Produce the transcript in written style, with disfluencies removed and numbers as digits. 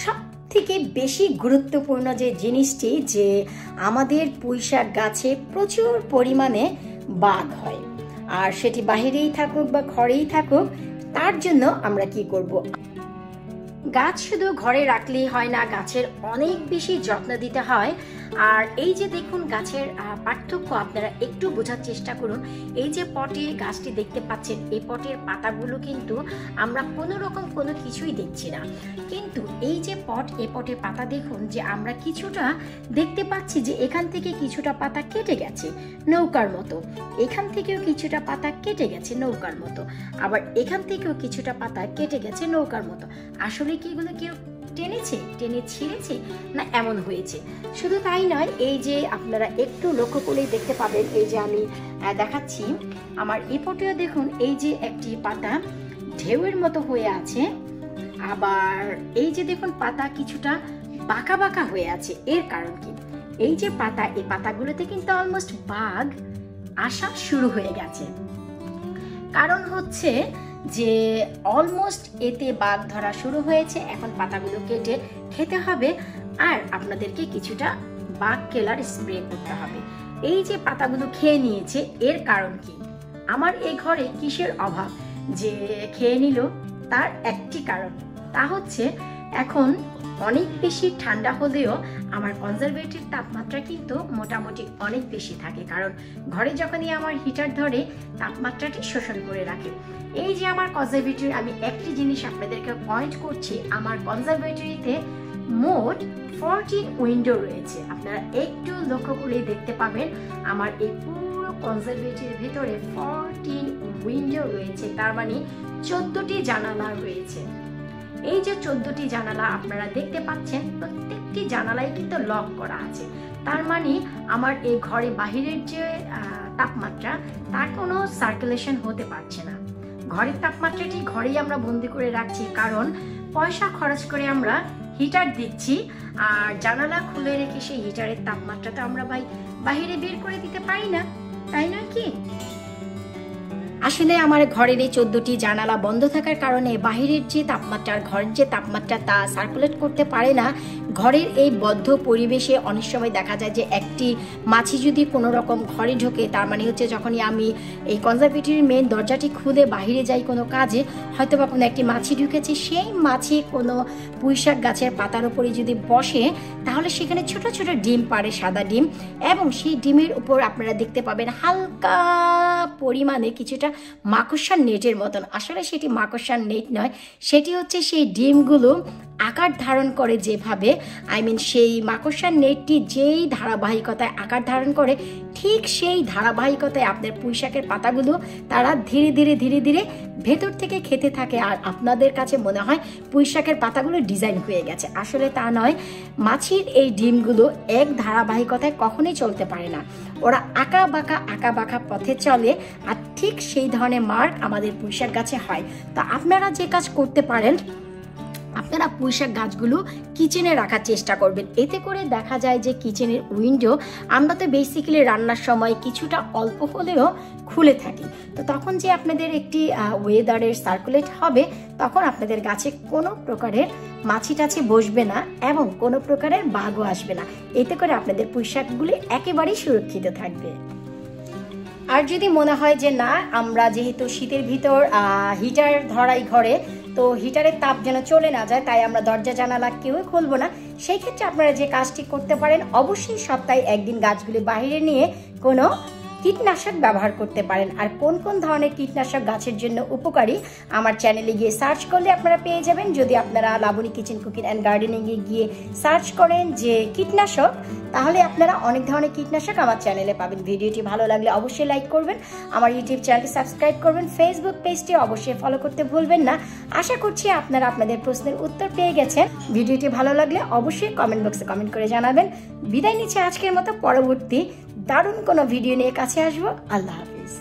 সবথেকে বেশি গুরুত্বপূর্ণ যে জিনিসটি যে আমাদের পুঁইশাক গাছে প্রচুর পরিমাণে বাঘ হয়, আর সেটি বাহিরেই থাকুক বা ঘরেই থাকুক, তার জন্য আমরা কি করব? গাছ শুধু ঘরে রাখলেই হয় না, গাছের অনেক বেশি যত্ন দিতে হয়। আর এই যে দেখুন গাছের পার্থক্য আপনারা একটু বোঝার চেষ্টা করুন। এই যে পটে গাছটি দেখতে পাচ্ছেন, এই পটের পাতাগুলো কিন্তু আমরা কোনো রকম কোনো কিছুই দেখছি না, কিন্তু এই যে এই পটের পাতা দেখুন যে আমরা কিছুটা দেখতে পাচ্ছি যে এখান থেকে কিছুটা পাতা কেটে গেছে নৌকার মতো, এখান থেকেও কিছুটা পাতা কেটে গেছে নৌকার মতো, আবার এখান থেকেও কিছুটা পাতা কেটে গেছে নৌকার মতো। আসলে কি এগুলো কেউ টেনে ছিঁড়েছে না এমন হয়েছে? শুধু তাই নয়, এই যে আপনারা একটু লক্ষ্য করলেই দেখতে পাবেন, এই যে আমি দেখাচ্ছি আমার এই পটেও দেখুন এই যে একটি পাতা ঢেউয়ের মতো হয়ে আছে, আবার এই যে দেখুন পাতা কিছুটা বাঁকা বাঁকা হয়ে আছে। এর কারণ কি? এই যে পাতা, এই পাতাগুলোতে কিন্তু অলমোস্ট বাঘ আসা শুরু হয়ে গেছে। কারণ হচ্ছে যে অলমোস্ট এতে বাঘ ধরা শুরু হয়েছে। এখন পাতাগুলো কেটে খেতে হবে, আর আপনাদেরকে কিছুটা বাঘ কেলার স্প্রে করতে হবে। এই যে পাতাগুলো খেয়ে নিয়েছে, এর কারণ কি? আমার এই ঘরে কিসের অভাব যে খেয়ে নিল? তার একটি কারণ, তা হচ্ছে এখন অনেক বেশি ঠান্ডা হলেও আমার কনজারভেটিভ তাপমাত্রা কিন্তু মোটামুটি অনেক বেশি থাকে, কারণ ঘরে যখনই আমার হিটার ধরে তাপমাত্রাটি শোষণ করে রাখে। এই যে আমার কনজারভেটরি, আমি একটি জিনিস আপনাদেরকে পয়েন্ট করছি, আমার কনজারভেটরিতে মোট 14 উইন্ডো রয়েছে। আপনারা একটু লক্ষ্য করে দেখতে পাবেন আমার এই পুরো কনজারভেটরির ভিতরে 14 উইন্ডো রয়েছে, তার মানে 14টি জানালা রয়েছে। এই যে 14টি জানালা আপনারা দেখতে পাচ্ছেন, প্রত্যেকটি জানালাই কিন্তু লক করা আছে। তার মানে আমার এই ঘরে বাহিরের যে তাপমাত্রা, তার কোনো সার্কুলেশন হতে পারছে না। ঘরের তাপমাত্রাটি ঘরেই আমরা বন্দি করে রাখছি, কারণ পয়সা খরচ করে আমরা হিটার দিচ্ছি, আর জানালা খুলে রেখে সেই হিটারের তাপমাত্রাটা আমরা বাহিরে বের করে দিতে পারি না, তাই নয় কি? আসলে আমার ঘরের এই 14টি জানালা বন্ধ থাকার কারণে বাহিরের যে তাপমাত্রা আর ঘরের যে তাপমাত্রা তা সার্কুলেট করতে পারে না। ঘরের এই বদ্ধ পরিবেশে অনেক সময় দেখা যায় যে একটি মাছি যদি কোনো রকম ঘরে ঢোকে, তার মানে হচ্ছে যখনই আমি এই কনজারভেটরির মেন দরজাটি খুলে বাহিরে যাই কোনো কাজে, হয়তো বা কোনো একটি মাছি ঢুকেছে, সেই মাছি কোনো পুঁইশাক গাছের পাতার উপরে যদি বসে, তাহলে সেখানে ছোট ছোট ডিম পাড়ে, সাদা ডিম, এবং সেই ডিমের উপর আপনারা দেখতে পাবেন হালকা পরিমাণে কিছুটা মাকড়সার নেটের মতন। আসলে সেটি মাকড়সার নেট নয়, সেটি হচ্ছে সেই ডিমগুলো আকার ধারণ করে যেভাবে, সেই মাকড়সার নেটটি যেই ধারাবাহিকতায় আকার ধারণ করে, ঠিক সেই ধারাবাহিকতায় আপনার পুঁইশাকের পাতাগুলো তারা ধীরে ধীরে ধীরে ধীরে ভেতর থেকে খেতে থাকে, আর আপনাদের কাছে মনে হয় পুঁইশাকের পাতাগুলো ডিজাইন হয়ে গেছে। আসলে তা নয়, মাছির এই ডিমগুলো এক ধারাবাহিকতায় কখনোই চলতে পারে না, ওরা আঁকা বাঁকা পথে চলে, আর ঠিক সেই ধরনের মার্ক আমাদের পুঁইশাক গাছে হয়। তো আপনারা যে কাজ করতে পারেন, আপনারা পুঁইশাক গাছগুলো কিচেনে রাখার চেষ্টা করবেন। এতে করে দেখা যায় যে কিচেনের উইন্ডো আমরা তো বেসিক্যালি রান্নার সময় কিছুটা অল্প হলেও খুলে থাকি, তো তখন যে আপনাদের একটি ওয়েদারের সার্কুলেট হবে, তখন আপনাদের গাছে কোনো প্রকারের মাছি টাছি বসবে না এবং কোনো প্রকারের বাঘও আসবে না। এতে করে আপনাদের পুঁইশাকগুলি একেবারেই সুরক্ষিত থাকবে। আর যদি মনে হয় যে না, আমরা যেহেতু শীতের ভিতর হিটার ধরাই ঘরে, তো হিটারের তাপ যেন চলে না যায়, তাই আমরা দরজা জানালা কেউই খুলবো না, সেই ক্ষেত্রে আপনারা যে কাজটি করতে পারেন, অবশ্যই সপ্তাহে একদিন গাছগুলি বাইরে নিয়ে কোনো কীটনাশক ব্যবহার করতে পারেন। আর কোন কোন ধরনের কীটনাশক গাছের জন্য উপকারী, আমার চ্যানেলে গিয়ে সার্চ করলে আপনারা পেয়ে যাবেন। যদি আপনারা লাবণী কিচেন কুকিং অ্যান্ড গার্ডেনিংয়ে গিয়ে সার্চ করেন যে কীটনাশক, তাহলে আপনারা অনেক ধরনের কীটনাশক আমার চ্যানেলে পাবেন। ভিডিওটি ভালো লাগলে অবশ্যই লাইক করবেন, আমার ইউটিউব চ্যানেলটি সাবস্ক্রাইব করবেন, ফেসবুক পেজটি অবশ্যই ফলো করতে ভুলবেন না। আশা করছি আপনারা আপনাদের প্রশ্নের উত্তর পেয়ে গেছেন। ভিডিওটি ভালো লাগলে অবশ্যই কমেন্ট বক্সে কমেন্ট করে জানাবেন। বিদায় নিচ্ছে আজকের মতো, পরবর্তী দারুণ কোনো ভিডিও নিয়ে কাছে আসবো। আল্লাহ হাফিজ।